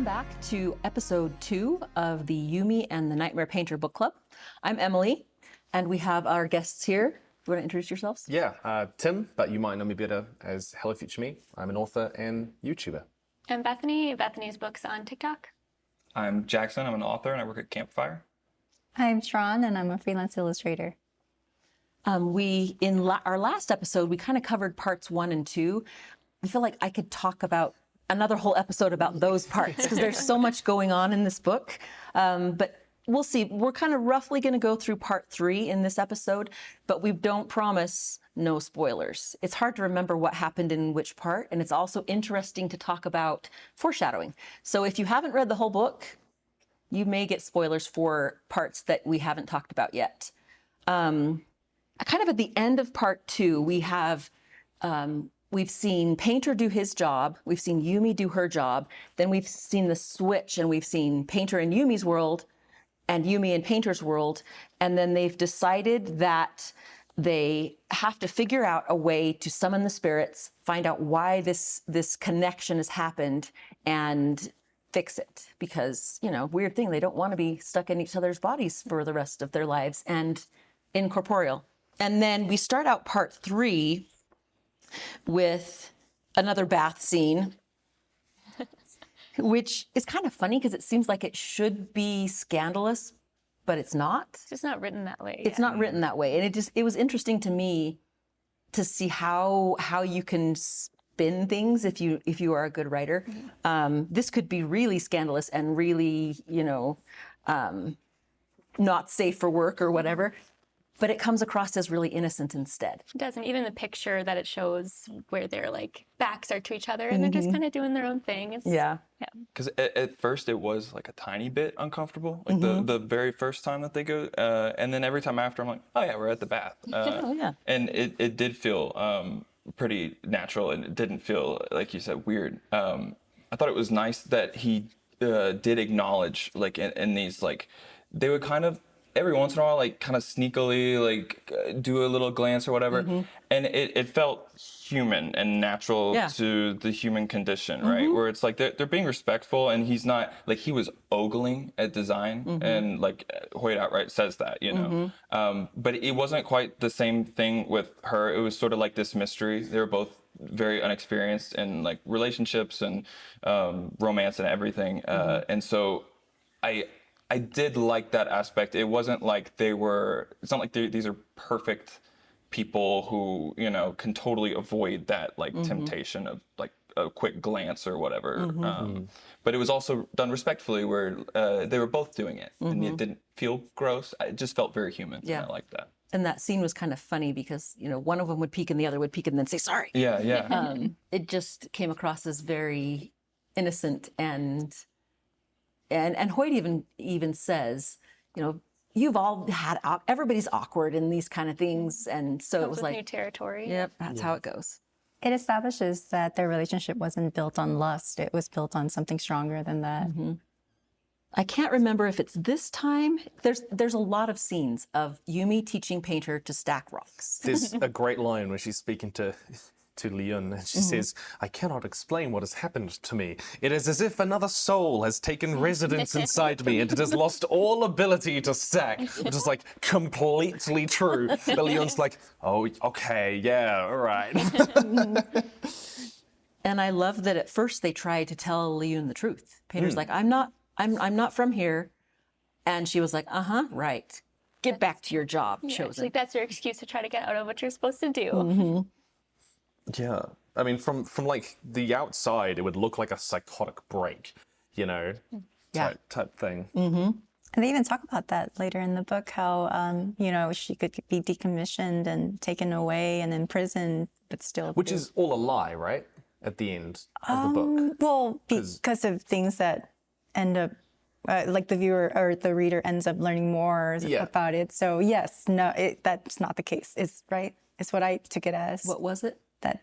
back to episode 2 of the Yumi and the Nightmare Painter book club. I'm Emily, and we have our guests here. You want to introduce yourselves? Yeah, Tim, but you might know me better as Hello Future Me. I'm an author and YouTuber. I'm Bethany. Bethany's books on TikTok. I'm Jackson. I'm an author and I work at Campfire. I'm Tran, and I'm a freelance illustrator. Our last episode, we kind of covered parts 1 and 2. I feel like I could talk about another whole episode about those parts because there's so much going on in this book. But we'll see. We're kind of roughly going to go through part 3 in this episode, but we don't promise no spoilers. It's hard to remember what happened in which part, and it's also interesting to talk about foreshadowing. So if you haven't read the whole book, you may get spoilers for parts that we haven't talked about yet. Kind of at the end of part 2, we have we've seen Painter do his job, we've seen Yumi do her job, then we've seen the switch and we've seen Painter in Yumi's world and Yumi in Painter's world, and then they've decided that they have to figure out a way to summon the spirits, find out why this connection has happened, and fix it. Because, you know, weird thing, they don't want to be stuck in each other's bodies for the rest of their lives and incorporeal. And then we start out part 3 with another bath scene, which is kind of funny because it seems like it should be scandalous, but it's not. It's just not written that way. It's not written that way. And it was interesting to me to see how you can spin things if you are a good writer. Mm-hmm. This could be really scandalous and really, not safe for work or whatever. But it comes across as really innocent instead. It does. And even the picture that it shows where their backs are to each other and they're just kind of doing their own thing. Yeah. Because at first it was like a tiny bit uncomfortable, like the very first time that they go. And then every time after I'm like, oh yeah, we're at the bath. Oh yeah. And it did feel pretty natural and it didn't feel, like you said, weird. I thought it was nice that he did acknowledge in these, they would kind of, every once in a while, kind of sneakily, do a little glance or whatever. Mm-hmm. And it felt human and natural to the human condition, right? Mm-hmm. Where it's like they're being respectful and he's not, he was ogling at design and Hoyt outright says that, you know. Mm-hmm. But it wasn't quite the same thing with her. It was sort of like this mystery. They were both very unexperienced in relationships and romance and everything. And so I did like that aspect. It wasn't like it's not like these are perfect people who, can totally avoid that temptation of a quick glance or whatever. Mm-hmm. But it was also done respectfully where they were both doing it and it didn't feel gross. It just felt very human. Yeah. And I liked that. And that scene was kind of funny because, one of them would peek and the other would peek and then say, sorry. Yeah, yeah. It just came across as very innocent and Hoyt even says, you've all had, everybody's awkward in these kind of things. And so it was new territory. Yep, that's how it goes. It establishes that their relationship wasn't built on lust. It was built on something stronger than that. Mm-hmm. I can't remember if it's this time. There's a lot of scenes of Yumi teaching Painter to stack rocks. There's a great line where she's speaking to Leon, and she says, I cannot explain what has happened to me. It is as if another soul has taken residence inside me and it has lost all ability to stack, which is completely true. But Leon's like, oh, okay, yeah, all right. And I love that at first they tried to tell Leon the truth. Painter's like, I'm not from here. And she was like, right. Get back to your job, chosen. That's your excuse to try to get out of what you're supposed to do. Mm-hmm. Yeah, I mean, from the outside, it would look like a psychotic break, type thing. Mm-hmm. And they even talk about that later in the book, how, she could be decommissioned and taken away and imprisoned, but still. Which is all a lie, right? At the end of the book. Well, because of things that end up, the viewer or the reader ends up learning more about it. So yes, no, that's not the case. It's right. It's what I took it as. What was it? That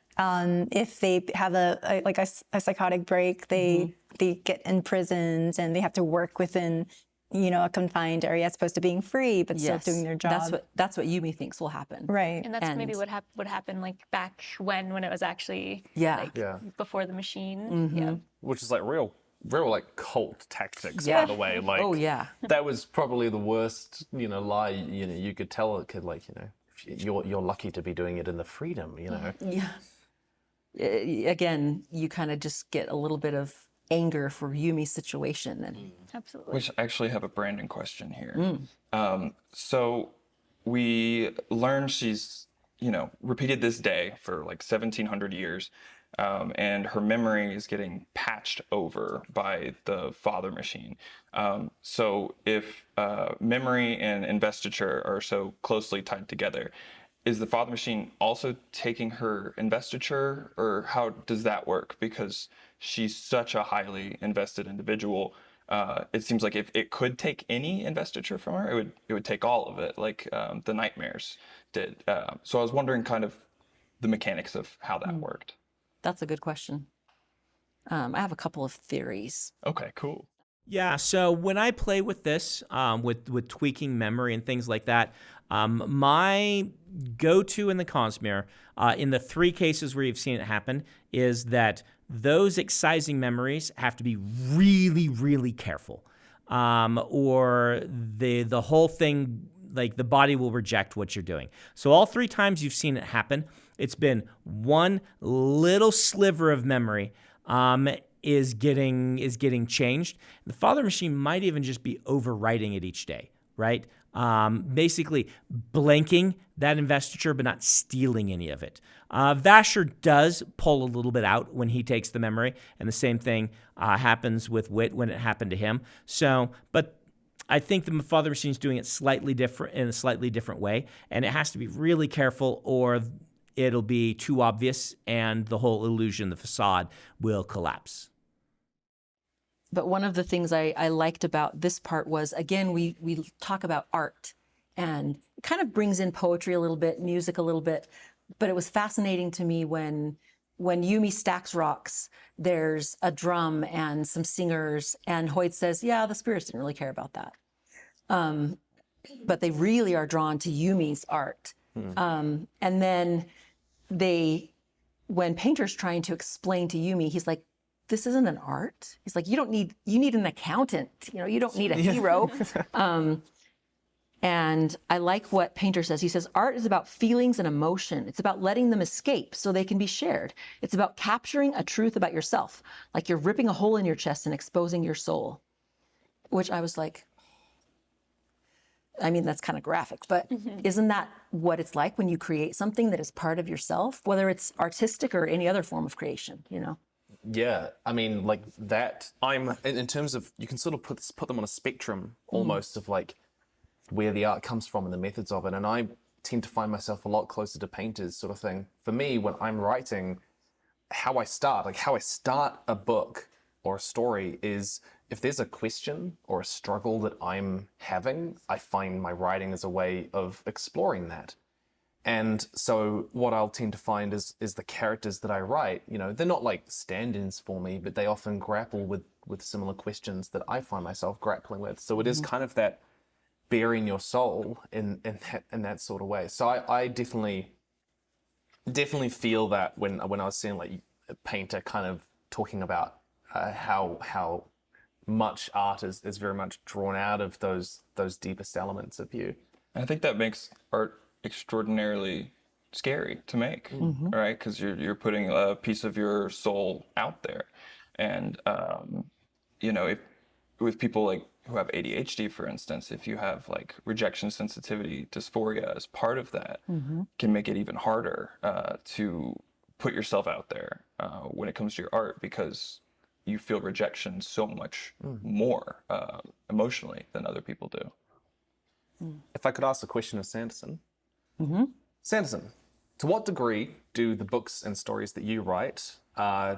if they have a psychotic break, they get imprisoned and they have to work within, a confined area as opposed to being free, but still doing their job. That's what Yumi thinks will happen. Right. And that's maybe what happened back when it was actually before the machine. Mm-hmm. Yeah. Which is real real like cult tactics, Yeah. by the way. Like, Oh, yeah. that was probably the worst, lie. You could tell a kid, like, you're lucky to be doing it in the freedom, Yeah. Again, you kind of just get a little bit of anger for Yumi's situation. And Absolutely. Which I actually have a Brandon question here. So we learned she's, repeated this day for like 1700 years. And her memory is getting patched over by the father machine. So if memory and investiture are so closely tied together, is the father machine also taking her investiture, or how does that work? Because she's such a highly invested individual. It seems like if it could take any investiture from her, it would take all of it, like the nightmares did. So I was wondering kind of the mechanics of how that worked. that's a good question. I have a couple of theories. Okay, cool. Yeah, so when I play with this, with tweaking memory and things like that, my go-to in the Cosmere, in the 3 cases where you've seen it happen, is that those excising memories have to be really, really careful, or the whole thing, like the body will reject what you're doing. So all 3 times you've seen it happen, it's been one little sliver of memory is getting changed. The father machine might even just be overwriting it each day, right? Basically blanking that investiture, but not stealing any of it. Vasher does pull a little bit out when he takes the memory, and the same thing happens with Wit when it happened to him. So, but I think the father machine is doing it slightly different in a slightly different way, and it has to be really careful, or it'll be too obvious, and the whole illusion, the facade, will collapse. But one of the things I liked about this part was, again, we talk about art, and it kind of brings in poetry a little bit, music a little bit. But it was fascinating to me when Yumi stacks rocks, there's a drum and some singers, and Hoyt says, yeah, the spirits didn't really care about that. But they really are drawn to Yumi's art. And then when Painter's trying to explain to Yumi, he's like, this isn't an art. He's like, you need an accountant. You don't need a hero. And I like what Painter says. He says, art is about feelings and emotion. It's about letting them escape so they can be shared. It's about capturing a truth about yourself, like you're ripping a hole in your chest and exposing your soul. Which I was like, I mean, that's kind of graphic, but isn't that what it's like when you create something that is part of yourself, whether it's artistic or any other form of creation, Yeah, I mean, like that. In terms of, you can sort of put them on a spectrum almost of like where the art comes from and the methods of it. And I tend to find myself a lot closer to Painter's sort of thing. For me, when I'm writing, how I start a book or a story is, if there's a question or a struggle that I'm having, I find my writing as a way of exploring that. And so what I'll tend to find is the characters that I write, they're not like stand-ins for me, but they often grapple with similar questions that I find myself grappling with. So it is kind of that bearing your soul in that sort of way. So I definitely feel that when I was seeing like Painter kind of talking about how much art is very much drawn out of those deepest elements of you. And I think that makes art extraordinarily scary to make, right? Because you're putting a piece of your soul out there, and if with people like who have ADHD, for instance, if you have like rejection sensitivity dysphoria as part of that, can make it even harder to put yourself out there when it comes to your art, because you feel rejection so much more emotionally than other people do. If I could ask a question of Sanderson. Sanderson, to what degree do the books and stories that you write,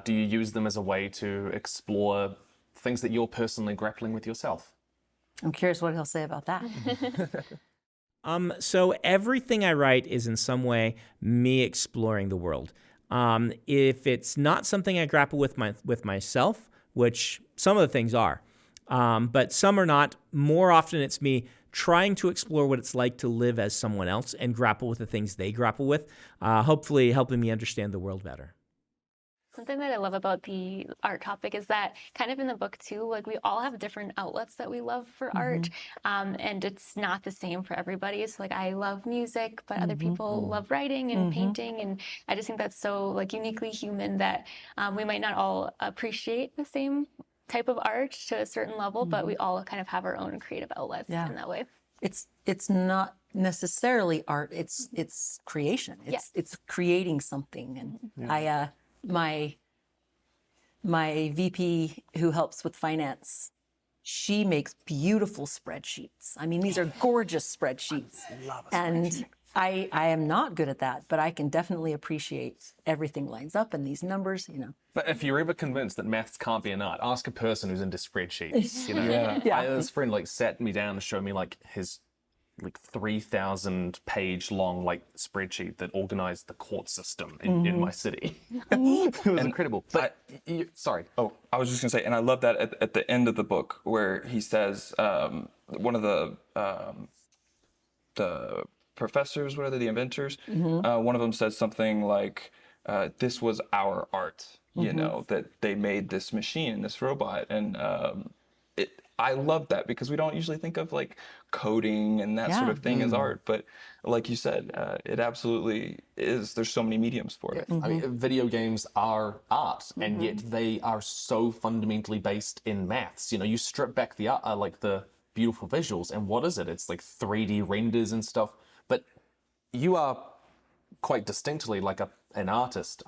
do you use them as a way to explore things that you're personally grappling with yourself? I'm curious what he'll say about that. So everything I write is in some way me exploring the world. If it's not something I grapple with myself, which some of the things are, but some are not, more often it's me trying to explore what it's like to live as someone else and grapple with the things they grapple with, hopefully helping me understand the world better. Something that I love about the art topic is that kind of in the book too, like we all have different outlets that we love for art, and it's not the same for everybody. So like I love music, but other people love writing and painting, and I just think that's so like uniquely human that we might not all appreciate the same type of art to a certain level, but we all kind of have our own creative outlets in that way. It's not necessarily art. It's creation. It's creating something. And I my VP who helps with finance, she makes beautiful spreadsheets. I mean, these are gorgeous spreadsheets. I love a spreadsheet. And I am not good at that, but I can definitely appreciate everything lines up and these numbers, you know. But if you're ever convinced that maths can't be an art, ask a person who's into spreadsheets. You know, I had this friend like sat me down and showed me like his 3,000 page long like spreadsheet that organized the court system in my city. It was incredible. But sorry. Oh, I was just gonna say, and I love that at the end of the book where he says one of the professors, what are they, the inventors? One of them says something like, "This was our art," you know, that they made this machine, this robot, and I love that because we don't usually think of like coding and that sort of thing as art, but like you said, it absolutely is. There's so many mediums for it. I mean, video games are art, and yet they are so fundamentally based in maths. You know, you strip back the art, like the beautiful visuals, and what is it? It's like 3D renders and stuff. But you are quite distinctly like an artist,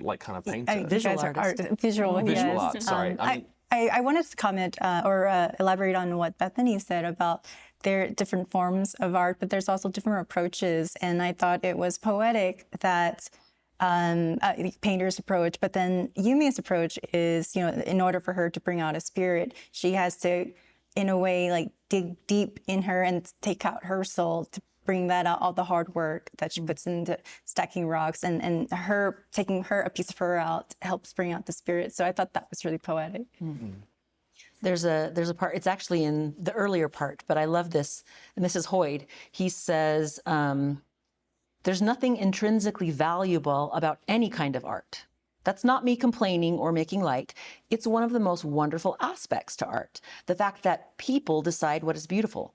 like kind of painter. Visual artist. Visual Visual art, sorry. I wanted to comment or elaborate on what Bethany said about there are different forms of art, but there's also different approaches. And I thought it was poetic that Painter's approach, but then Yumi's approach is, you know, in order for her to bring out a spirit, she has to, in a way, like dig deep in her and take out her soul to bring that out, all the hard work that she puts into stacking rocks, and her taking a piece of her out helps bring out the spirit. So I thought that was really poetic. There's a part, it's actually in the earlier part, but I love this. And this is Hoyd. He says, there's nothing intrinsically valuable about any kind of art. That's not me complaining or making light. It's one of the most wonderful aspects to art. The fact that people decide what is beautiful.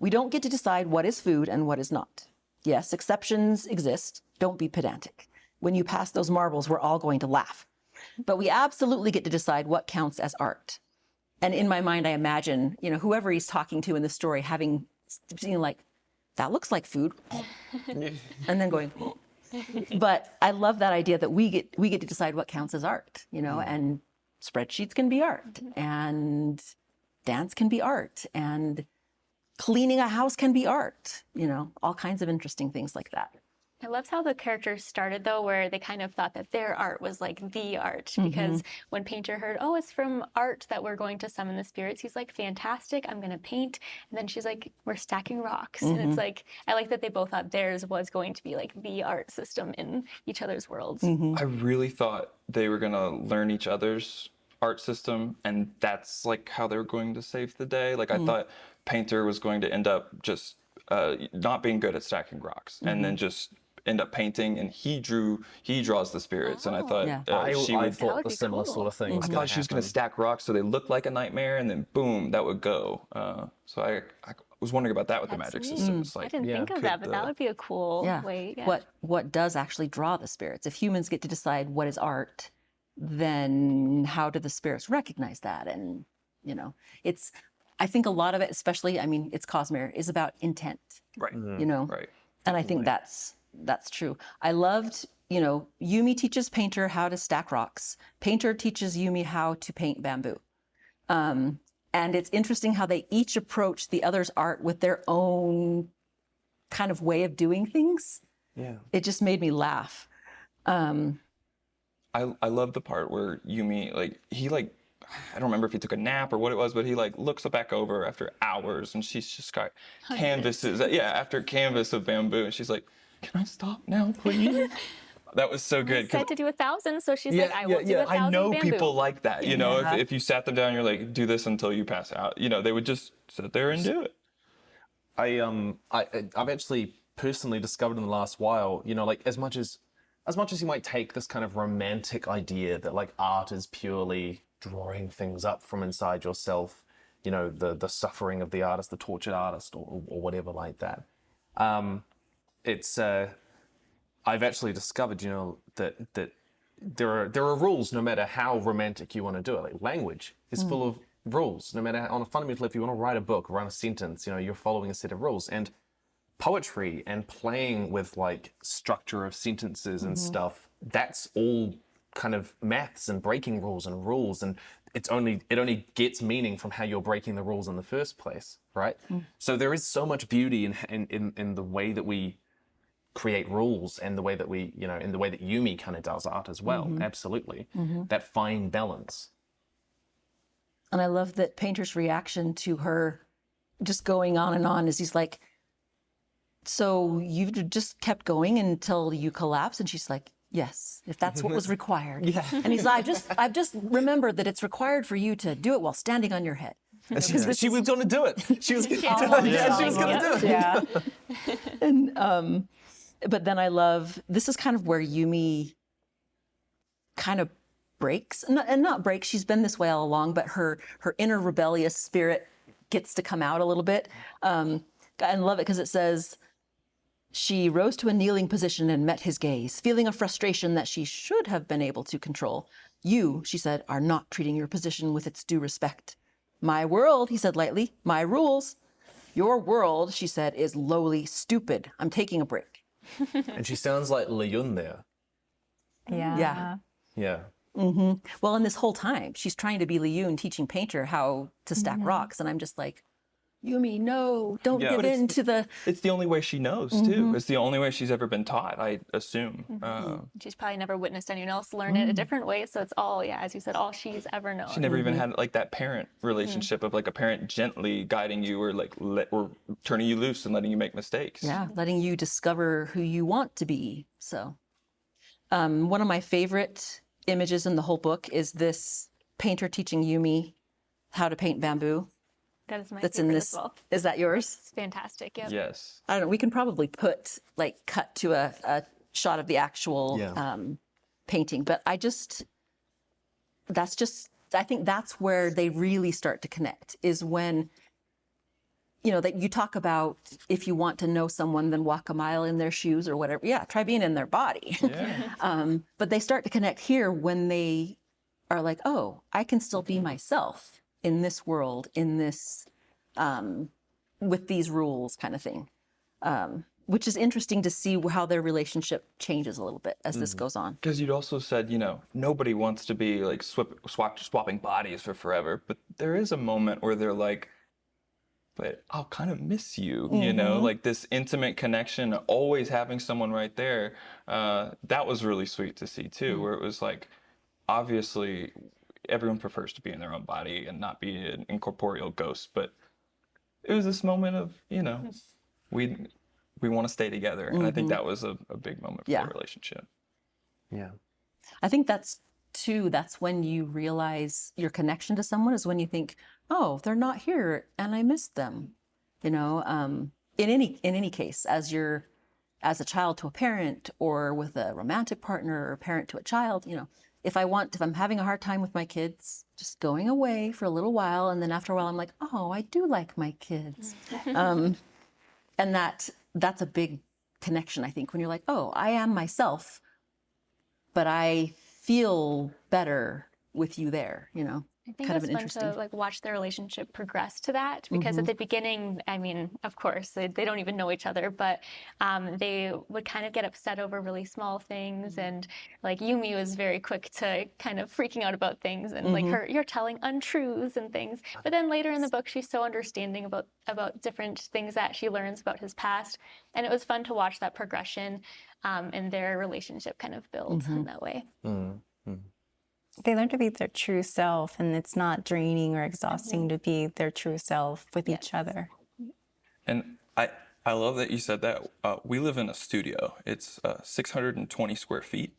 We don't get to decide what is food and what is not. Yes, exceptions exist. Don't be pedantic. When you pass those marbles, we're all going to laugh. But we absolutely get to decide what counts as art. And in my mind, I imagine, you know, whoever he's talking to in the story having seen like, that looks like food. And then going, but I love that idea that we get to decide what counts as art, you know, and spreadsheets can be art, and dance can be art, and cleaning a house can be art, you know, all kinds of interesting things like that. I loved how the characters started though, where they kind of thought that their art was like the art, because when Painter heard, oh, it's from art that we're going to summon the spirits, he's like, fantastic, I'm going to paint. And then she's like, we're stacking rocks. And it's like, I like that they both thought theirs was going to be like the art system in each other's worlds. I really thought they were going to learn each other's art system, and that's like how they were going to save the day. Like I thought Painter was going to end up just not being good at stacking rocks, and then just end up painting, and he draws the spirits. And I thought I thought the similar sort of thing. I thought she was going to stack rocks so they looked like a nightmare, and then boom, that would go. So I was wondering about that with the magic system. It's like, I didn't think of that, but that would be a cool way. Yeah. What does actually draw the spirits? If humans get to decide what is art, then how do the spirits recognize that? And, you know, I think a lot of it, especially, I mean, it's Cosmere, is about intent. right. You know? Right. And I think that's true. I loved, you know, Yumi teaches Painter how to stack rocks. Painter teaches Yumi how to paint bamboo. And it's interesting how they each approach the other's art with their own kind of way of doing things. Yeah. It just made me laugh. I love the part where Yumi, like, I don't remember if he took a nap or what it was, but he like looks back over after hours, and she's just got canvases. After canvas of bamboo, and she's like, "Can I stop now, please?" That was so good. Said to do 1,000, so she's like, "I will do 1,000 I know bamboo." people like that. You know, if you sat them down, you're like, "Do this until you pass out." You know, they would just sit there and do it. I've actually personally discovered in the last while, you know, like as much as as much as you might take this kind of romantic idea that like art is purely drawing things up from inside yourself, you know, the suffering of the artist, the tortured artist, or whatever like that. It's I've actually discovered, you know, that there are rules no matter how romantic you want to do it. Like language is full of rules. No matter on a fundamental, if you want to write a book, run a sentence, you know, you're following a set of rules. And poetry and playing with like structure of sentences and stuff, that's all kind of maths and breaking rules, and it only gets meaning from how you're breaking the rules in the first place, right? So there is so much beauty in the way that we create rules, and the way that we, you know, in the way that Yumi kind of does art as well. Absolutely. That fine balance. And I love that Painter's reaction to her just going on and on is he's like, so you just kept going until you collapsed? And she's like, yes, if that's what was required. Yeah. And he's like, I've just remembered that it's required for you to do it while standing on your head. And she was going to do it. She was going to do it. Yeah. And but then I love, this is kind of where Yumi kind of breaks, and not breaks, she's been this way all along, but her inner rebellious spirit gets to come out a little bit. I love it because it says, she rose to a kneeling position and met his gaze, feeling a frustration that she should have been able to control. You, she said, are not treating your position with its due respect. My world, he said lightly, my rules. Your world, she said, is lowly stupid. I'm taking a break. And she sounds like Liyun there. Yeah. Yeah. Yeah. Well, and this whole time, she's trying to be Liyun teaching Painter how to stack rocks. And I'm just like, Yumi, no, don't Yeah. give But in to the... It's the only way she knows, too. It's the only way she's ever been taught, I assume. She's probably never witnessed anyone else learn it a different way. So it's all, yeah, as you said, all she's ever known. She never even had like that parent relationship of like a parent gently guiding you, or like or turning you loose and letting you make mistakes. Yeah, letting you discover who you want to be. So one of my favorite images in the whole book is this Painter teaching Yumi how to paint bamboo. That is my That's favorite in this. as well. Is that yours? It's fantastic. Yep. Yes. I don't know. We can probably cut to a shot of the actual painting, but I think that's where they really start to connect, is when, you know, that you talk about, if you want to know someone, then walk a mile in their shoes or whatever. Yeah, try being in their body. Yeah. But they start to connect here when they are like, oh, I can still be myself in this world, in this, with these rules kind of thing. Which is interesting to see how their relationship changes a little bit as this goes on. Because you'd also said, you know, nobody wants to be like swapping bodies for forever, but there is a moment where they're like, but I'll kind of miss you, you know, like this intimate connection, always having someone right there. That was really sweet to see too, where it was like, obviously everyone prefers to be in their own body and not be an incorporeal ghost, but it was this moment of, you know, we want to stay together. And I think that was a big moment for the relationship. Yeah. I think that's when you realize your connection to someone, is when you think, oh, they're not here and I missed them. You know, in any case, as a child to a parent, or with a romantic partner, or a parent to a child, you know, if I'm having a hard time with my kids, just going away for a little while, and then after a while I'm like, oh, I do like my kids. And that's a big connection, I think, when you're like, oh, I am myself, but I feel better with you there, you know. I think kind of it's an fun interesting. to like watch their relationship progress to that, because at the beginning, I mean, of course, they don't even know each other, but they would kind of get upset over really small things, and like Yumi was very quick to kind of freaking out about things, and like you're telling untruths and things. But then later in the book, she's so understanding about different things that she learns about his past, and it was fun to watch that progression and their relationship kind of build in that way. They learn to be their true self, and it's not draining or exhausting to be their true self with each other. And I love that you said that. We live in a studio. It's 620 square feet.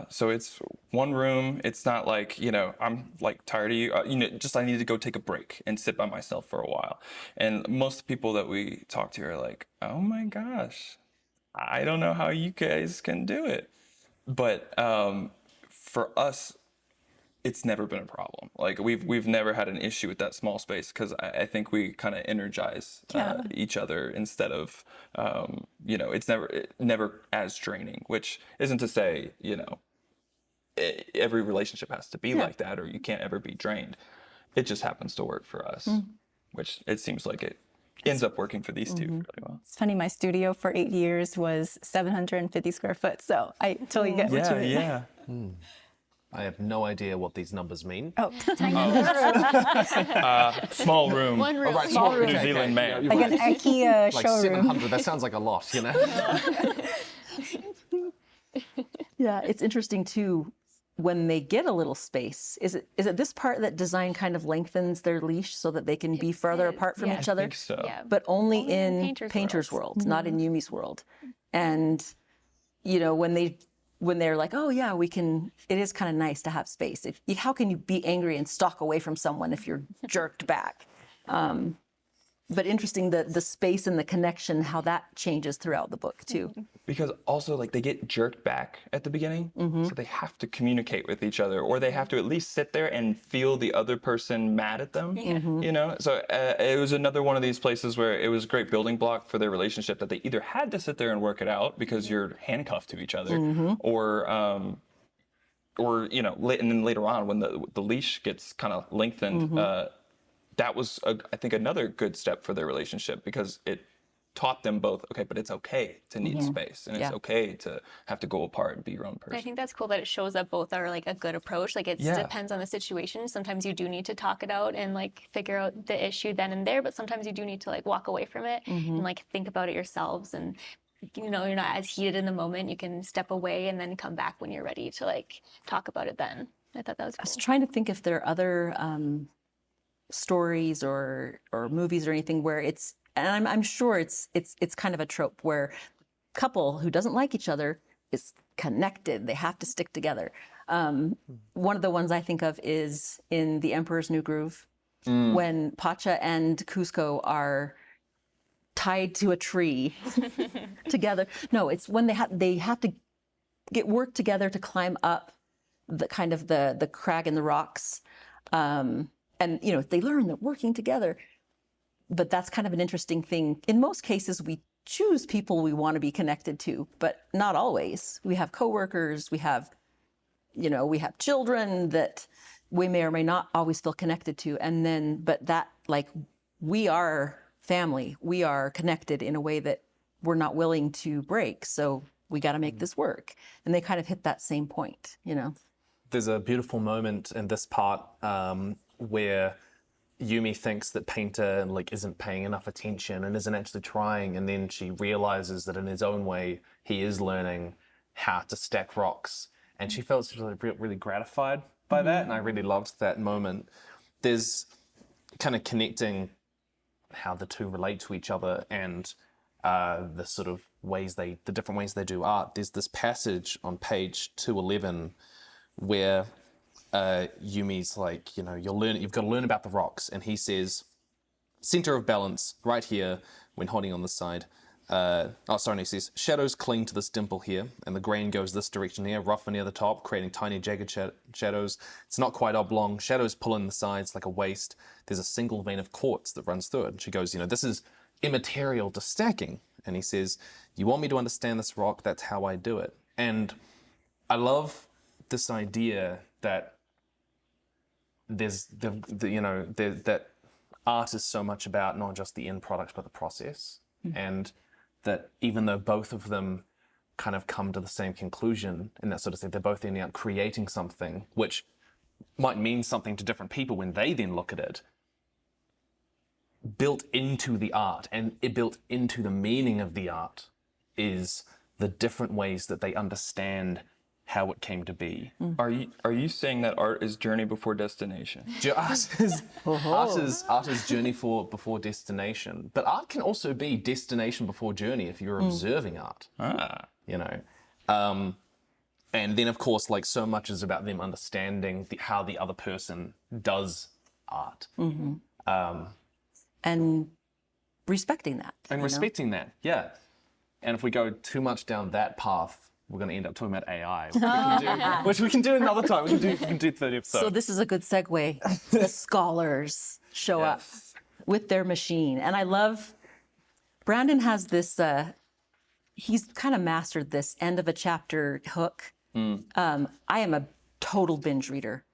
So it's one room. It's not like, you know, I'm like tired of you. You know, just I need to go take a break and sit by myself for a while. And most people that we talk to are like, oh my gosh, I don't know how you guys can do it. But for us, it's never been a problem. Like we've never had an issue with that small space because I think we kind of energize each other instead of it's never as draining. Which isn't to say every relationship has to be like that or you can't ever be drained. It just happens to work for us, which it seems like it ends up working for these two really well. It's funny, my studio for 8 years was 750 square foot, so I totally get what you mean. Yeah. I have no idea what these numbers mean. Oh, Small room. One room. Oh, right, small room. New Zealand man. like an IKEA Like showroom. 700, that sounds like a lot, you know? Yeah, it's interesting too when they get a little space. Is it this part that design kind of lengthens their leash so that they can be further is, apart from yeah. each other? I think so. Yeah. But only in Painter's Painter's world. world, not in Yumi's world. And when they're like, oh yeah, we can. It is kind of nice to have space. How can you be angry and stalk away from someone if you're jerked back? But interesting the space and the connection, how that changes throughout the book too. Because also like they get jerked back at the beginning, so they have to communicate with each other, or they have to at least sit there and feel the other person mad at them. So it was another one of these places where it was a great building block for their relationship that they either had to sit there and work it out because you're handcuffed to each other, or and then later on when the leash gets kind of lengthened. That was, I think, another good step for their relationship because it taught them both, okay, but it's okay to need space and it's okay to have to go apart and be your own person. I think that's cool that it shows that both are like a good approach. Like it depends on the situation. Sometimes you do need to talk it out and like figure out the issue then and there, but sometimes you do need to like walk away from it and like think about it yourselves and you're not as heated in the moment. You can step away and then come back when you're ready to like talk about it then. I thought that was cool. I was trying to think if there are other stories or movies or anything where it's, and I'm sure it's kind of a trope where a couple who doesn't like each other is connected. They have to stick together. One of the ones I think of is in The Emperor's New Groove, when Pacha and Cusco are tied to a tree together. No, it's when they have to work together to climb up the kind of the crag and the rocks. And, they learn that working together, but that's kind of an interesting thing. In most cases, we choose people we want to be connected to, but not always. We have coworkers, we have children that we may or may not always feel connected to. And then, but that like, we are family, we are connected in a way that we're not willing to break. So we got to make this work. And they kind of hit that same point, There's a beautiful moment in this part where Yumi thinks that Painter isn't paying enough attention and isn't actually trying, and then she realizes that in his own way he is learning how to stack rocks, and she felt really gratified by that, and I really loved that moment. There's kind of connecting how the two relate to each other and the sort of the different ways they do art. There's this passage on page 211 where Yumi's like, you've got to learn about the rocks. And he says, center of balance right here when holding on the side. He says, shadows cling to this dimple here, and the grain goes this direction here, rougher near the top, creating tiny jagged shadows. It's not quite oblong. Shadows pull in the sides like a waist. There's a single vein of quartz that runs through it. And she goes, this is immaterial to stacking. And he says, you want me to understand this rock? That's how I do it. And I love this idea that there's that art is so much about not just the end product but the process, and that even though both of them kind of come to the same conclusion in that sort of thing, they're both ending up creating something which might mean something to different people when they then look at it. Built into the art and it built into the meaning of the art is the different ways that they understand how it came to be. Are you saying that art is journey before destination? Art is journey before destination, but art can also be destination before journey if you're observing art. And then of course, so much is about them understanding how the other person does art, and respecting that. And respecting that, yeah. And if we go too much down that path, we're going to end up talking about AI, which we can do another time. We can do 30 episodes. So this is a good segue. The scholars show up with their machine. And I love, Brandon has this, he's kind of mastered this end of a chapter hook. I am a total binge reader.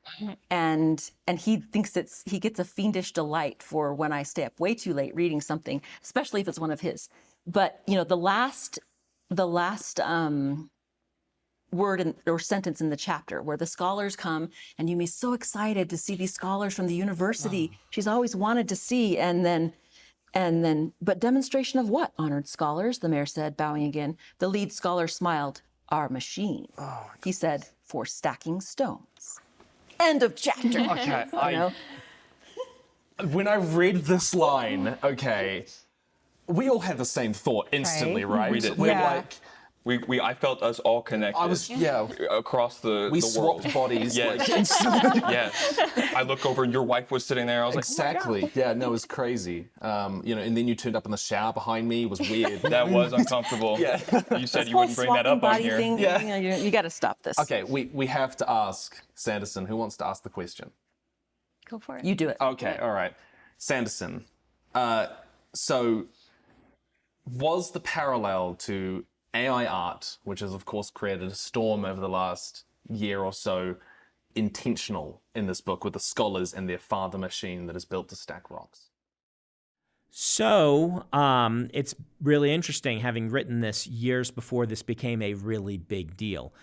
And he thinks he gets a fiendish delight for when I stay up way too late reading something, especially if it's one of his. But, you know, the last word or sentence in the chapter where the scholars come and Yumi's so excited to see these scholars from the university she's always wanted to see, and then but demonstration of what, honored scholars? The mayor said, bowing again. The lead scholar smiled. Our machine, he said, for stacking stones. End of chapter. Okay, You know? when I read this line, we all had the same thought instantly, right? We did. We're Yeah. like, I felt us all connected. I was, across the we the swapped world. bodies. Yes. Like, instantly. Yes. I look over and your wife was sitting there. I was Exactly. Yeah, no, it was crazy. You know, and then you turned up in the shower behind me. It was weird. like, that was uncomfortable. Yeah. You said This you whole wouldn't bring that swapping up on body here. thing, Yeah. you know, you got to stop this. Okay, we have to ask Sanderson. Who wants to ask the question? Go for it. You do it. Okay, all right. Sanderson. So, was the parallel to AI art, which has of course created a storm over the last year or so, intentional in this book with the scholars and their father machine that is built to stack rocks? So it's really interesting, having written this years before this became a really big deal.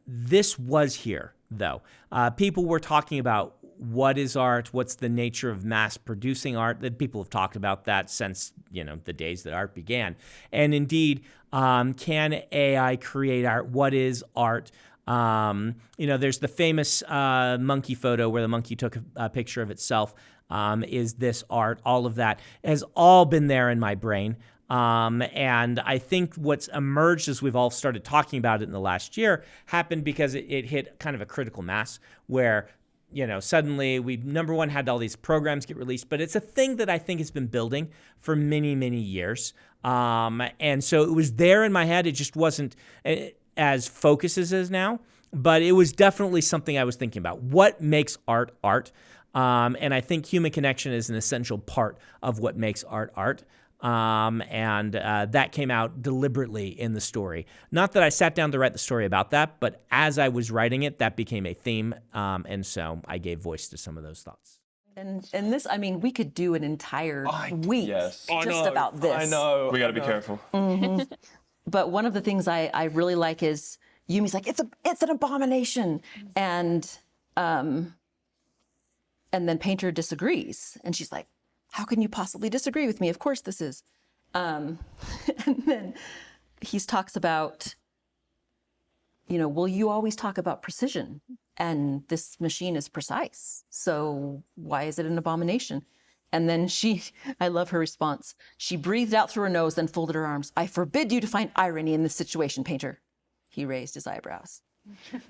This was here, though. People were talking about what is art, what's the nature of mass producing art. That people have talked about that since, you know, the days that art began. And indeed, can AI create art? What is art? You know, there's the famous monkey photo where the monkey took a picture of itself. Is this art? All of that has all been there in my brain. And I think what's emerged as we've all started talking about it in the last year happened because it hit kind of a critical mass where, you know, suddenly we, number one, had all these programs get released, but it's a thing that I think has been building for many, many years. And so it was there in my head. It just wasn't as focused as it is now, but it was definitely something I was thinking about. What makes art art? And I think human connection is an essential part of what makes art art. And that came out deliberately in the story. Not that I sat down to write the story about that, but as I was writing it, that became a theme. And so I gave voice to some of those thoughts. And this, I mean, we could do an entire week Yes. just about this. I know. We got to be careful. But one of the things I really like is Yumi's like, it's an abomination. And then Painter disagrees. And she's like, how can you possibly disagree with me? Of course this is. And then he talks about, you know, well, you always talk about precision and this machine is precise. So why is it an abomination? And then I love her response. She breathed out through her nose, then folded her arms. I forbid you to find irony in this situation, Painter. He raised his eyebrows.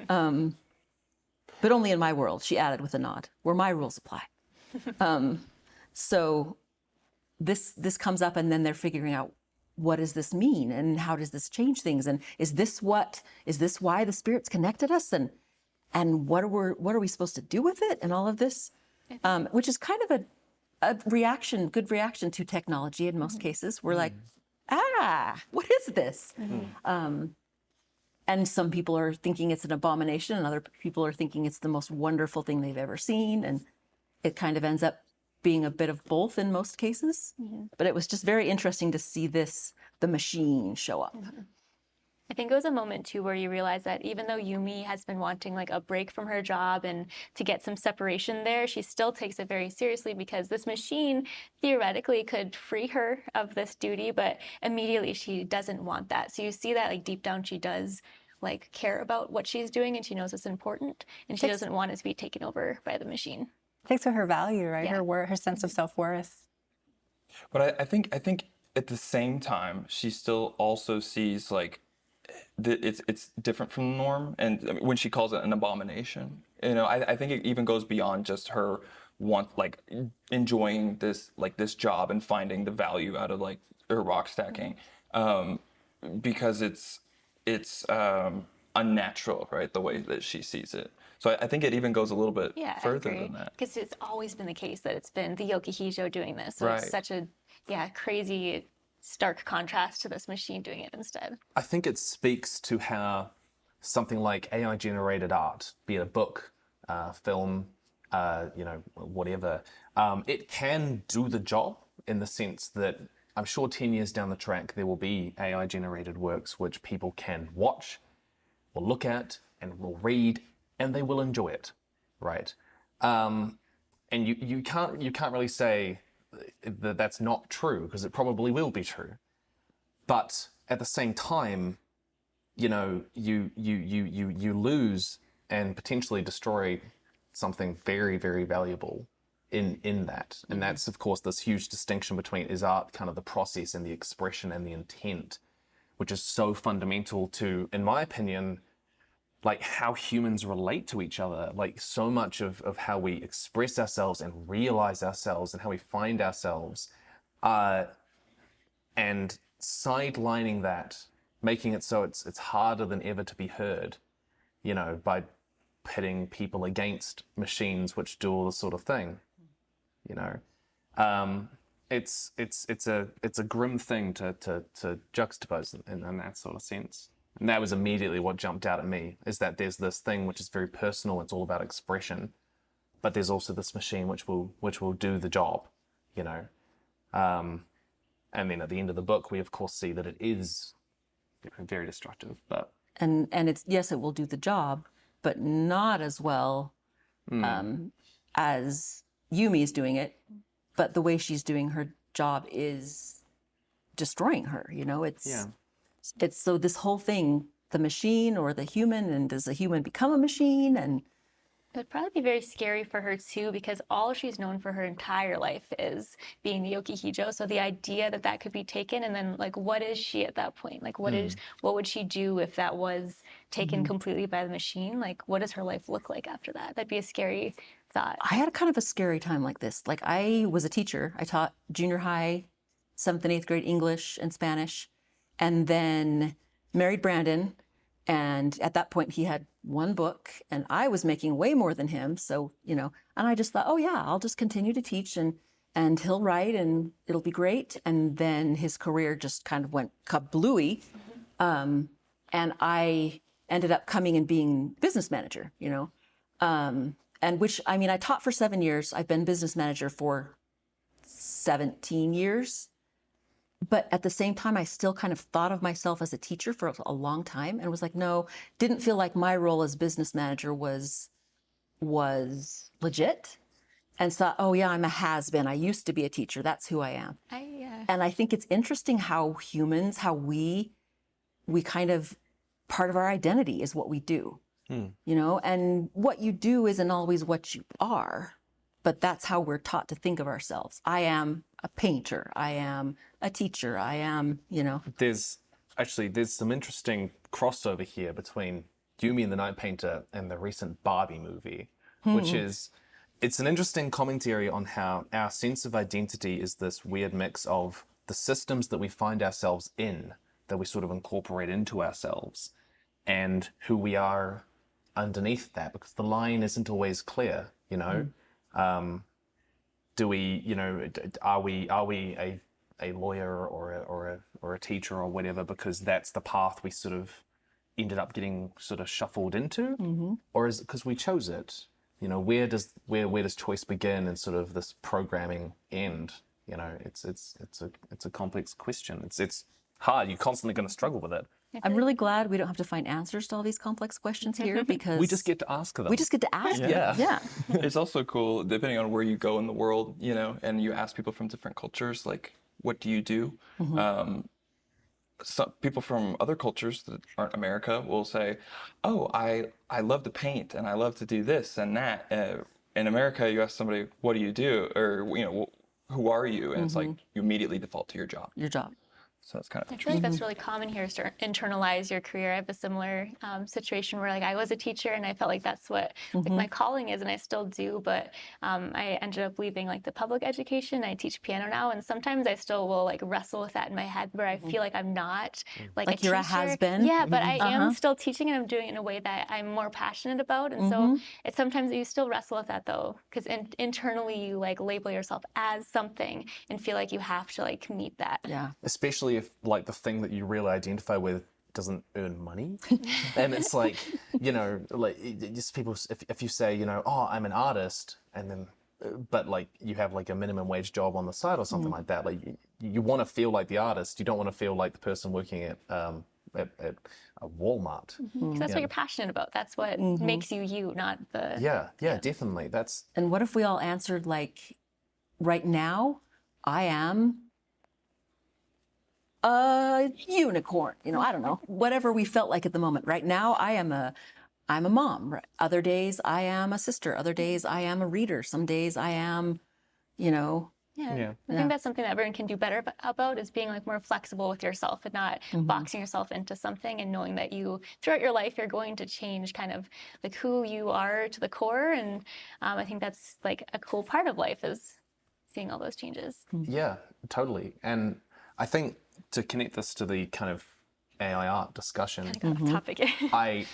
But only in my world, she added with a nod, where my rules apply. So this comes up, and then they're figuring out, what does this mean, and how does this change things, and is this why the spirits connected us, and what are we supposed to do with it, and all of this, which is kind of a good reaction to technology in most cases. We're like, what is this? And some people are thinking it's an abomination, and other people are thinking it's the most wonderful thing they've ever seen, and it kind of ends up being a bit of both in most cases. But it was just very interesting to see the machine show up. I think it was a moment too where you realize that even though Yumi has been wanting like a break from her job and to get some separation there, she still takes it very seriously because this machine theoretically could free her of this duty, but immediately she doesn't want that. So you see that like deep down she does like care about what she's doing and she knows it's important and she doesn't want it to be taken over by the machine. Takes away her value, right? Yeah. Her sense of self-worth. But I think at the same time, she still also sees like it's different from the norm, and I mean, when she calls it an abomination, you know, I think it even goes beyond just her enjoying this job and finding the value out of like her rock stacking, because it's unnatural, right? The way that she sees it. So I think it even goes a little bit further than that. Because it's always been the case that it's been the Yokihijo doing this. So Right. it's such a crazy, stark contrast to this machine doing it instead. I think it speaks to how something like AI-generated art, be it a book, film, whatever, it can do the job in the sense that I'm sure 10 years down the track, there will be AI-generated works which people can watch, will look at, and will read, and they will enjoy it, right? And you can't really say that that's not true, because it probably will be true. But at the same time, you lose and potentially destroy something very, very valuable in that. And that's, of course, this huge distinction between is art kind of the process and the expression and the intent, which is so fundamental to, in my opinion, like how humans relate to each other. Like so much of how we express ourselves and realize ourselves and how we find ourselves, and sidelining that, making it so it's harder than ever to be heard, by pitting people against machines which do all this sort of thing. It's a grim thing to juxtapose in that sort of sense. And that was immediately what jumped out at me, is that there's this thing which is very personal, it's all about expression, but there's also this machine which will do the job, and then at the end of the book we of course see that it is very destructive, but and it's, yes, it will do the job, but not as well as Yumi is doing it. But the way she's doing her job is destroying her. It's so this whole thing, the machine or the human, and does the human become a machine? And It would probably be very scary for her too, because all she's known for her entire life is being the Yokihijo. So the idea that that could be taken, and then like, what is she at that point? Like, what would she do if that was taken completely by the machine? Like, what does her life look like after that? That'd be a scary thought. I had kind of a scary time like this. Like, I was a teacher. I taught junior high, 7th and 8th grade English and Spanish, and then married Brandon. And at that point, he had one book, and I was making way more than him. So, and I just thought, oh yeah, I'll just continue to teach, and he'll write, and it'll be great. And then his career just kind of went kablooey. And I ended up coming and being business manager, and which, I taught for 7 years. I've been business manager for 17 years. But at the same time, I still kind of thought of myself as a teacher for a long time, and was like, no, didn't feel like my role as business manager was legit, and thought, oh yeah, I'm a has-been. I used to be a teacher. That's who I am. And I think it's interesting how humans, how we kind of, part of our identity is what we do, and what you do isn't always what you are, but that's how we're taught to think of ourselves. I am a painter. I am a teacher. I am, There's some interesting crossover here between Yumi and the Night Painter and the recent Barbie movie, which is, it's an interesting commentary on how our sense of identity is this weird mix of the systems that we find ourselves in, that we sort of incorporate into ourselves, and who we are underneath that, because the line isn't always clear, do we, are we a lawyer or a teacher or whatever because that's the path we sort of ended up getting sort of shuffled into, or is it because we chose it? Where does choice begin and sort of this programming end? It's a complex question. It's hard. You're constantly going to struggle with it. I'm really glad we don't have to find answers to all these complex questions here, because we just get to ask them. We just get to ask them. Yeah. It's also cool, depending on where you go in the world, and you ask people from different cultures, like, what do you do? Some people from other cultures that aren't America will say, oh, I love to paint and I love to do this and that. In America, you ask somebody, what do you do? Or, who are you? And it's like, you immediately default to your job. Your job. So that's kind of I feel like that's really common here, is to internalize your career. I have a similar situation where, like, I was a teacher and I felt like that's what like my calling is, and I still do. But I ended up leaving like the public education. I teach piano now, and sometimes I still will like wrestle with that in my head, where I feel like I'm not like a you're teacher. a has-been? Yeah, but I am still teaching, and I'm doing it in a way that I'm more passionate about. And so it's sometimes you still wrestle with that though, because internally you like label yourself as something and feel like you have to like meet that. Yeah. Especially if like the thing that you really identify with doesn't earn money. And it's like, you know, like just people, if you say, you know, oh, I'm an artist, and then, but like you have like a minimum wage job on the side or something like that, like you want to feel like the artist, you don't want to feel like the person working at a Walmart. Because that's what you're passionate about. That's what makes you you, not the... Yeah, definitely. That's... And what if we all answered like, right now, I am a unicorn, you know, I don't know, whatever we felt like at the moment. Right now, I'm a mom. Other days, I am a sister. Other days, I am a reader. Some days, I am, you know. Yeah. I think that's something that everyone can do better about, is being like more flexible with yourself and not boxing yourself into something, and knowing that you, throughout your life, you're going to change kind of like who you are to the core. And I think that's like a cool part of life, is seeing all those changes. Yeah, totally. And I think to connect this to the kind of AI art discussion, Topic. I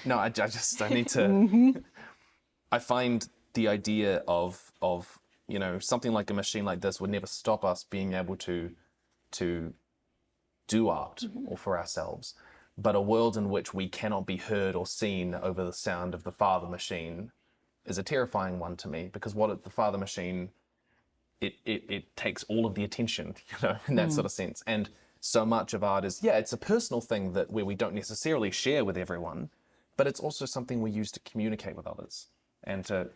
need to, I find the idea of, you know, something like a machine like this would never stop us being able to do art or for ourselves. But a world in which we cannot be heard or seen over the sound of the father machine is a terrifying one to me, because the father machine, it takes all of the attention, you know, in that sort of sense. And so much of art is, it's a personal thing where we don't necessarily share with everyone, but it's also something we use to communicate with others and to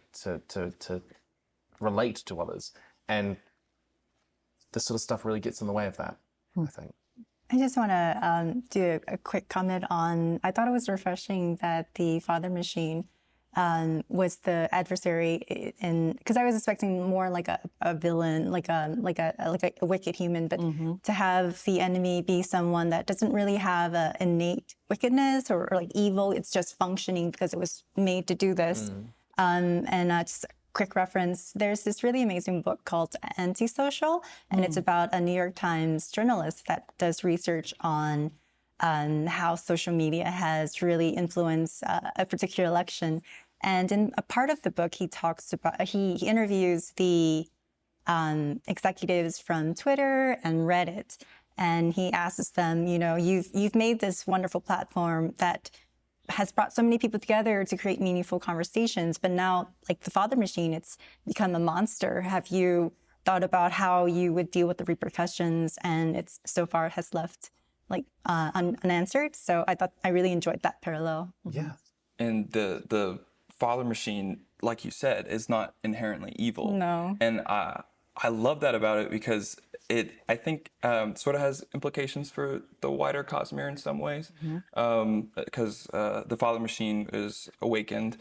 relate to others. And this sort of stuff really gets in the way of that, I think. I just want to do a quick comment on, I thought it was refreshing that the father machine was the adversary, because I was expecting more like a villain, like a wicked human, but to have the enemy be someone that doesn't really have a innate wickedness or like evil. It's just functioning because it was made to do this. Just a quick reference, there's this really amazing book called Antisocial, and it's about a New York Times journalist that does research on how social media has really influenced a particular election. And in a part of the book, he interviews the executives from Twitter and Reddit, and he asks them, you know, you've made this wonderful platform that has brought so many people together to create meaningful conversations, but now, like the father machine, it's become a monster. Have you thought about how you would deal with the repercussions? And it's so far has left like unanswered. So I really enjoyed that parallel. Yeah. And the father machine, like you said, is not inherently evil. No. And I love that about it, because I think sort of has implications for the wider Cosmere in some ways, because the father machine is awakened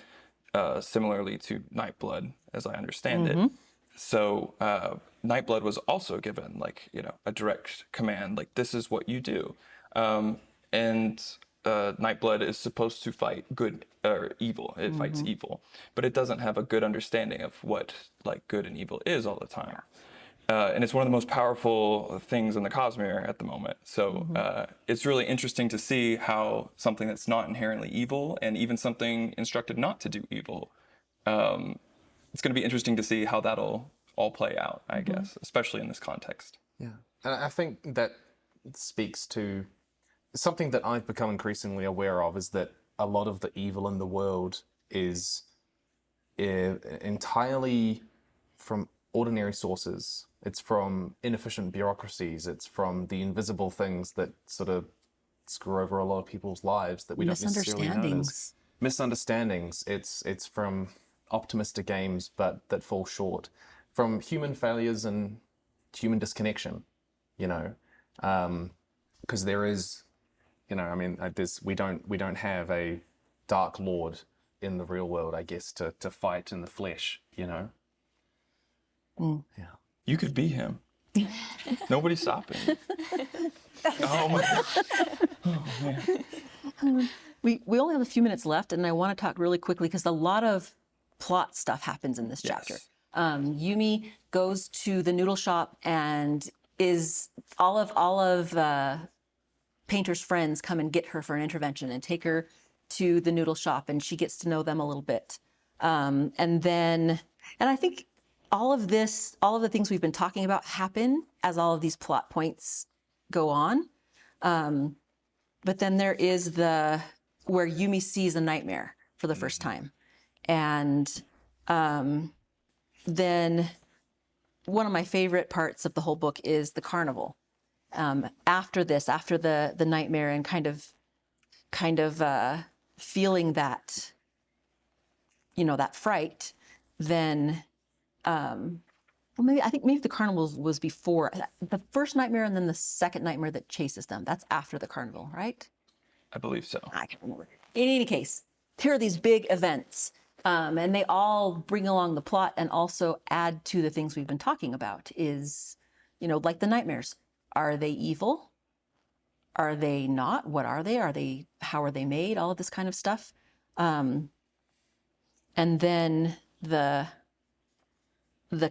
similarly to Nightblood, as I understand it. So Nightblood was also given, like, you know, a direct command, like, this is what you do. And Nightblood is supposed to fight good or evil. It fights evil, but it doesn't have a good understanding of what like good and evil is all the time. And it's one of the most powerful things in the Cosmere at the moment. So it's really interesting to see how something that's not inherently evil, and even something instructed not to do evil, it's going to be interesting to see how that'll all play out, I guess, especially in this context. Yeah. And I think that speaks to something that I've become increasingly aware of, is that a lot of the evil in the world is entirely from ordinary sources. It's from inefficient bureaucracies. It's from the invisible things that sort of screw over a lot of people's lives that we don't necessarily notice. Misunderstandings. It's from optimistic aims, but that fall short. From human failures and human disconnection, you know, because there is, you know, I mean, we don't have a dark lord in the real world, I guess, to fight in the flesh, you know. Yeah. You could be him. Nobody's stopping. Oh my God. We only have a few minutes left, and I want to talk really quickly because a lot of plot stuff happens in this chapter. Yes. Yumi goes to the noodle shop, and is all of Painter's friends come and get her for an intervention and take her to the noodle shop, and she gets to know them a little bit. And I think all of the things we've been talking about happen as all of these plot points go on. But then there is where Yumi sees a nightmare for the first time. And then one of my favorite parts of the whole book is the carnival. After the nightmare, and kind of feeling that, that fright, then, maybe the carnival was before the first nightmare, and then the second nightmare that chases them. That's after the carnival, right? I believe so. I can't remember. In any case, here are these big events, and they all bring along the plot and also add to the things we've been talking about. Is, like the nightmares. Are they evil? Are they not? What are they? How are they made? All of this kind of stuff. And then the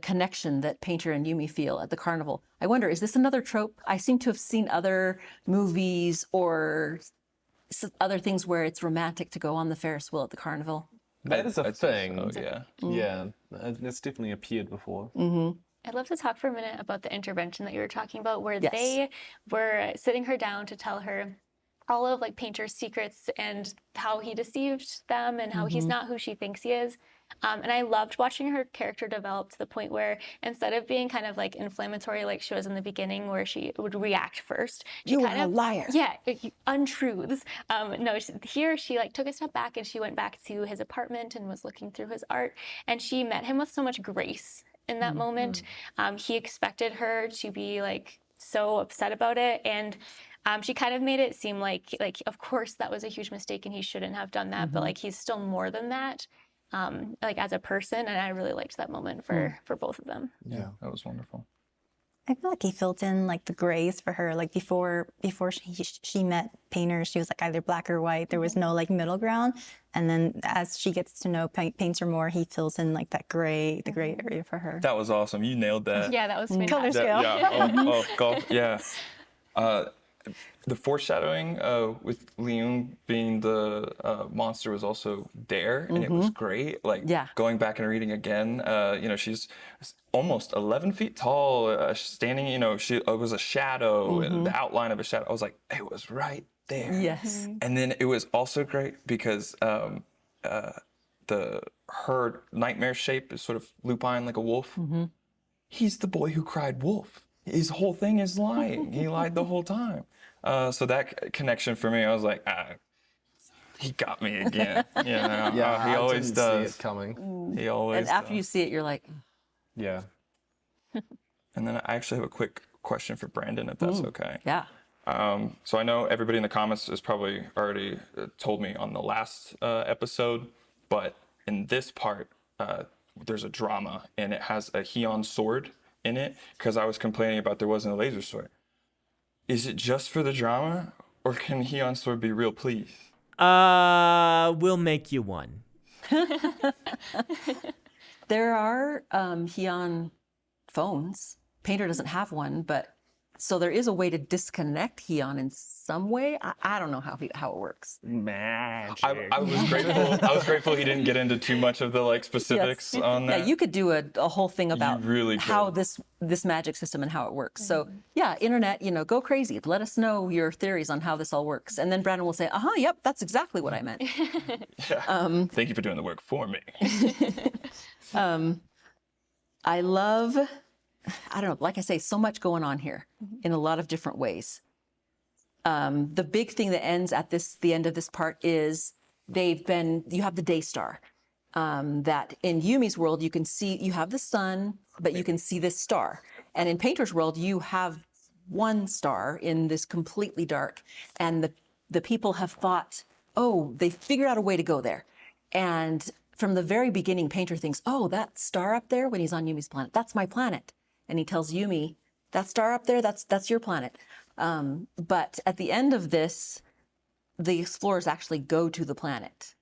connection that Painter and Yumi feel at the carnival. I wonder, is this another trope? I seem to have seen other movies or other things where it's romantic to go on the Ferris wheel at the carnival. That is a I'd say thing. so, yeah. Yeah, that's definitely appeared before. I'd love to talk for a minute about the intervention that you were talking about, where Yes. they were sitting her down to tell her all of Painter's secrets and how he deceived them and how he's not who she thinks he is. And I loved watching her character develop to the point where, instead of being kind of inflammatory like she was in the beginning, where she would react first, she You kind are of a liar. Yeah, untruths. No, here she took a step back and she went back to his apartment and was looking through his art, and she met him with so much grace in that moment. He expected her to be so upset about it, and she kind of made it seem like of course that was a huge mistake and he shouldn't have done that, but he's still more than that, as a person. And I really liked that moment for both of them. Yeah, that was wonderful. I feel like he filled in the grays for her. Before she met Painter, she was either black or white. There was no middle ground. And then as she gets to know Painter more, he fills in the gray area for her. That was awesome. You nailed that. Yeah, that was Color fantastic. scale. Yeah. God. Yeah. The foreshadowing with Leung being the monster was also there, and it was great. Yeah. Going back and reading again, she's almost 11 feet tall, standing. It was a her and the outline of a shadow. I was like, it was right there. Yes. And then it was also great because her nightmare shape is sort of lupine, like a wolf. He's the boy who cried wolf. His whole thing is lying. He lied the whole time. So that connection for me, I was like, he got me again. Yeah, he I always didn't does. see it coming. He always And after does. you see it, you're like, Yeah. And then I actually have a quick question for Brandon, if that's okay. yeah. So I know everybody in the comments has probably already told me on the last episode, but in this part, there's a drama, and it has a Heian sword in it, because I was complaining about there wasn't a laser sword. Is it just for the drama, or can Heian sword be real, please? We'll make you one. There are Heian phones. Painter doesn't have one, but so there is a way to disconnect Heian in some way. I don't know how it works. Magic. I was grateful. I was grateful he didn't get into too much of the specifics on that. Yeah, you could do a whole thing about really how could. this magic system and how it works. So yeah, internet, go crazy. Let us know your theories on how this all works, and then Brandon will say, yep, that's exactly what I meant. Yeah. Thank you for doing the work for me. I love, I don't know, like I say, so much going on here in a lot of different ways. The big thing that ends at the end of this part is you have the day star. That in Yumi's world, you have the sun, but you can see this star. And in Painter's world, you have one star in this completely dark. And the people have thought, they figured out a way to go there. And from the very beginning, Painter thinks, that star up there when he's on Yumi's planet, that's my planet. And he tells Yumi, that star up there, that's your planet. But at the end of this, the explorers actually go to the planet.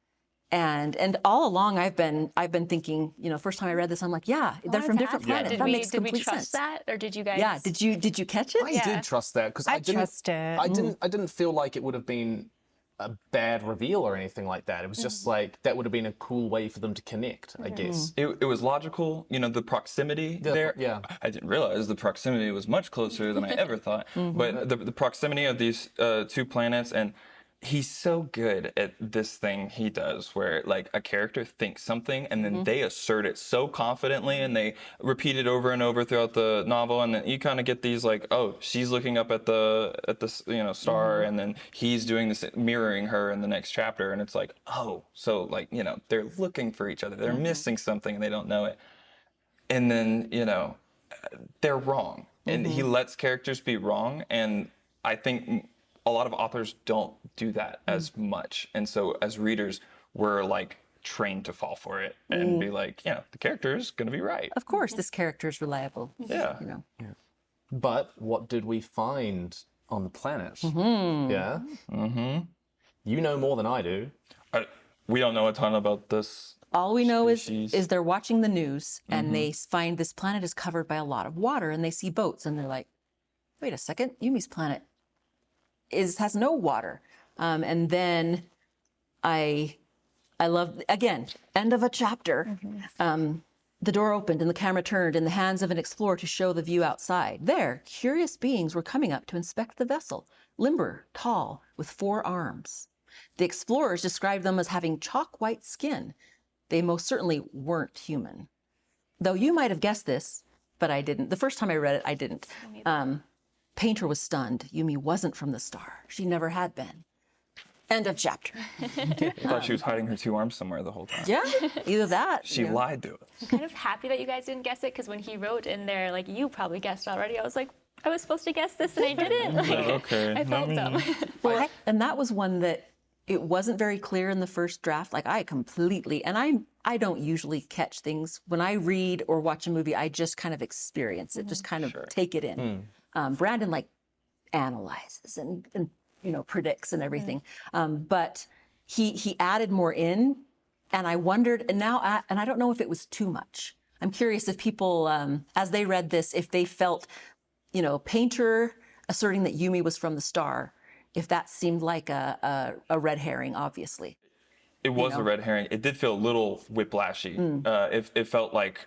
And all along I've been thinking, first time I read this, I'm like, yeah, they're from different planets. That makes complete did we trust sense. that, or did you guys? Yeah, did you catch it? I did trust that because I trust it. I didn't feel like it would have been a bad reveal or anything like that. It was just like that would have been a cool way for them to connect, I guess. It was logical, the proximity there. Yeah. I didn't realize the proximity was much closer than I ever thought. But the proximity of these two planets, and he's so good at this thing he does where like a character thinks something and then they assert it so confidently and they repeat it over and over throughout the novel, and then you kind of get these like, oh, she's looking up at the star, and then he's doing this, mirroring her in the next chapter, and it's like, oh, so like they're looking for each other, they're missing something and they don't know it, and then they're wrong, and he lets characters be wrong, and I think a lot of authors don't do that as much. And so as readers, we're like trained to fall for it and be like, the character is going to be right. Of course, this character is reliable. Yeah. But what did we find on the planet? Yeah? You know more than I do. We don't know a ton about this. All we know species. is they're watching the news and they find this planet is covered by a lot of water, and they see boats and they're like, wait a second, Yumi's planet has no water. And then I love, again, end of a chapter. The door opened and the camera turned in the hands of an explorer to show the view outside. There, curious beings were coming up to inspect the vessel, limber, tall, with 4 arms. The explorers described them as having chalk white skin. They most certainly weren't human. Though you might have guessed this, but I didn't. The first time I read it, I didn't. Painter was stunned. Yumi wasn't from the star. She never had been. End of chapter. I thought she was hiding her 2 arms somewhere the whole time. Yeah, either that. She lied to us. I'm kind of happy that you guys didn't guess it, because when he wrote in there, like, you probably guessed already, I was like, I was supposed to guess this and I didn't. Like, okay. I felt dumb. Well, and that was one that it wasn't very clear in the first draft. Like I completely, and I don't usually catch things. When I read or watch a movie, I just kind of experience it, just kind of take it in. Brandon like analyzes and predicts and everything. But he added more in, and I wondered, and I don't know if it was too much. I'm curious if people, as they read this, if they felt, Painter asserting that Yumi was from the star, if that seemed like a red herring, obviously. It was a red herring. It did feel a little whiplashy. It felt like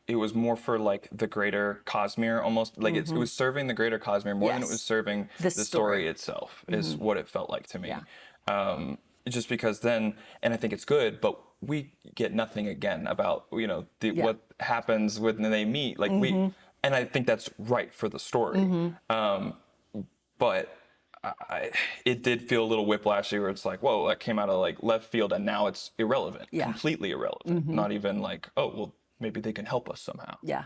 it was more for like the greater Cosmere, almost like it was serving the greater Cosmere more than it was serving the story itself, is what it felt like to me. Yeah. Just because then, and I think it's good, but we get nothing again about what happens when they meet. Like and I think that's right for the story. But it did feel a little whiplashy, where it's like, whoa, that came out of like left field, and now it's irrelevant, completely irrelevant. Not even like, oh, well, maybe they can help us somehow. Yeah,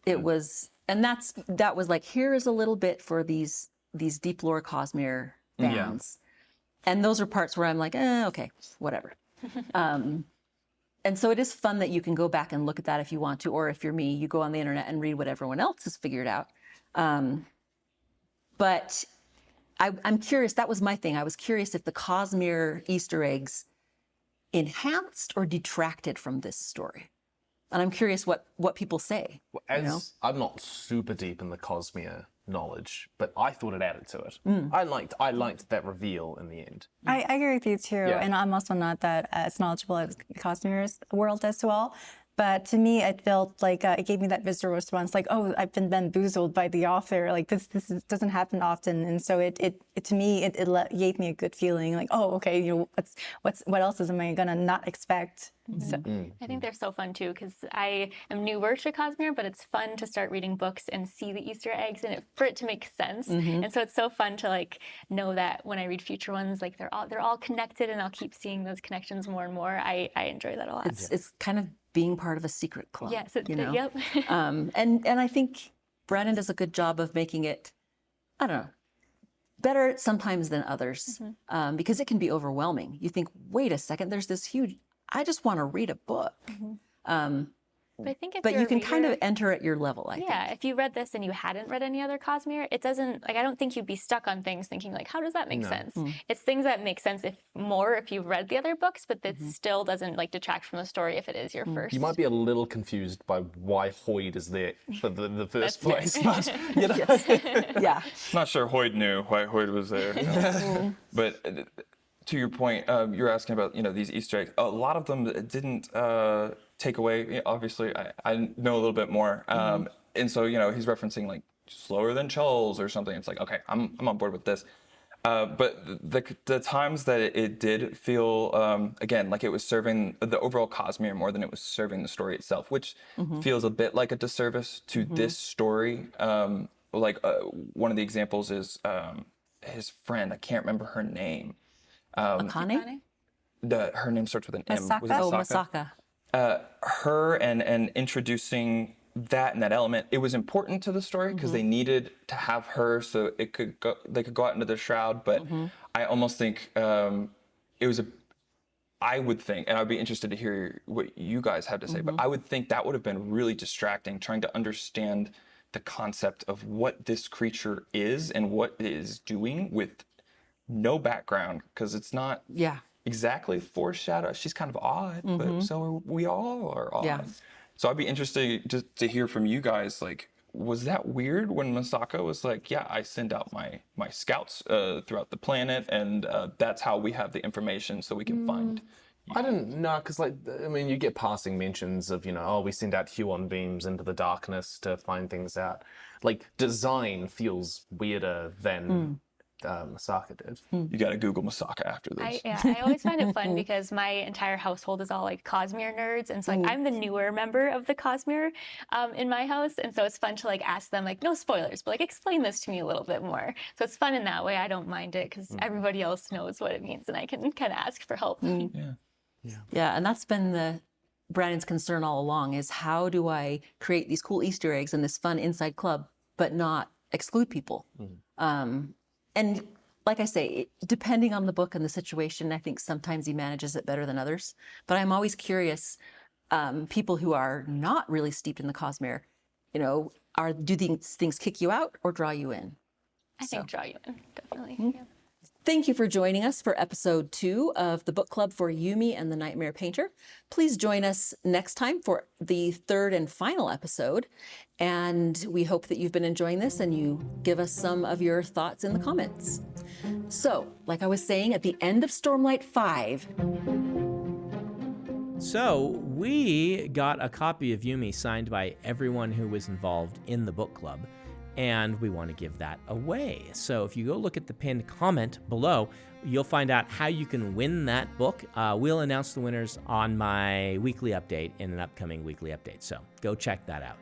it was, and that was like, here is a little bit for these deep lore Cosmere fans, and those are parts where I'm like, okay, whatever. And so it is fun that you can go back and look at that if you want to, or if you're me, you go on the internet and read what everyone else has figured out. But I'm curious, that was my thing. I was curious if the Cosmere Easter eggs enhanced or detracted from this story. And I'm curious what people say. Well, I'm not super deep in the Cosmere knowledge, but I thought it added to it. I liked that reveal in the end. I agree with you too, and I'm also not that as knowledgeable as Cosmere's world as well. But to me, it felt like it gave me that visceral response, like, oh, I've been bamboozled by the author. Like this doesn't happen often, and so it to me it gave me a good feeling, like, oh, okay, what else am I gonna not expect? So. I think they're so fun too, because I am newer to Cosmere, but it's fun to start reading books and see the Easter eggs and for it to make sense. And so it's so fun to like know that when I read future ones, like they're all connected, and I'll keep seeing those connections more and more. I enjoy that a lot. It's kind of being part of a secret club. Yes, yep. And I think Brandon does a good job of making it, I don't know, better sometimes than others, because it can be overwhelming. You think, wait a second, there's this huge, I just want to read a book. But I think if but you're you a can kind of reader- enter at your level, I think. Yeah, if you read this and you hadn't read any other Cosmere, it doesn't, like, I don't think you'd be stuck on things thinking, like, how does that make sense? It's things that make sense if you've read the other books, but that still doesn't, like, detract from the story if it is your first. You might be a little confused by why Hoyd is there for the first That's place, but you know. Yeah. Not sure Hoyd knew why Hoyd was there. But to your point, you're asking about these Easter eggs. A lot of them didn't take away. Obviously, I know a little bit more, and so he's referencing like slower than Charles or something. It's like, okay, I'm on board with this. But the times that it did feel again like it was serving the overall Cosmere more than it was serving the story itself, which feels a bit like a disservice to this story. One of the examples is his friend. I can't remember her name. Akane? Her name starts with an M. Masaka? Was it Oh, Masaka? Masaka. Her and introducing that and that element, it was important to the story because they needed to have her so they could go out into the shroud. But I almost think it was I would think, and I'd be interested to hear what you guys have to say, but I would think that would have been really distracting trying to understand the concept of what this creature is and what it is doing with no background, because it's not exactly foreshadowed. She's kind of odd, but so we all are odd. Yeah. So I'd be interested to hear from you guys, like, was that weird when Masaka was like, yeah, I send out my scouts throughout the planet, and that's how we have the information so we can find. I don't know, because you get passing mentions of, we send out Huon beams into the darkness to find things out. Like, design feels weirder than Masaka did. You got to Google Masaka after this. I always find it fun because my entire household is all like Cosmere nerds, and so like I'm the newer member of the Cosmere in my house, and so it's fun to like ask them like, no spoilers, but like explain this to me a little bit more. So it's fun in that way. I don't mind it because everybody else knows what it means, and I can kind of ask for help. Yeah, and that's been Brandon's concern all along, is how do I create these cool Easter eggs and this fun inside club, but not exclude people? And like I say, depending on the book and the situation, I think sometimes he manages it better than others. But I'm always curious, people who are not really steeped in the Cosmere, do these things kick you out or draw you in? I think draw you in, definitely. Yeah. Thank you for joining us for episode 2 of the book club for Yumi and the Nightmare Painter. Please join us next time for the 3rd and final episode. And we hope that you've been enjoying this and you give us some of your thoughts in the comments. So, like I was saying, at the end of Stormlight 5. So we got a copy of Yumi signed by everyone who was involved in the book club, and we want to give that away. So if you go look at the pinned comment below, you'll find out how you can win that book. We'll announce the winners on my weekly update in an upcoming weekly update. So go check that out.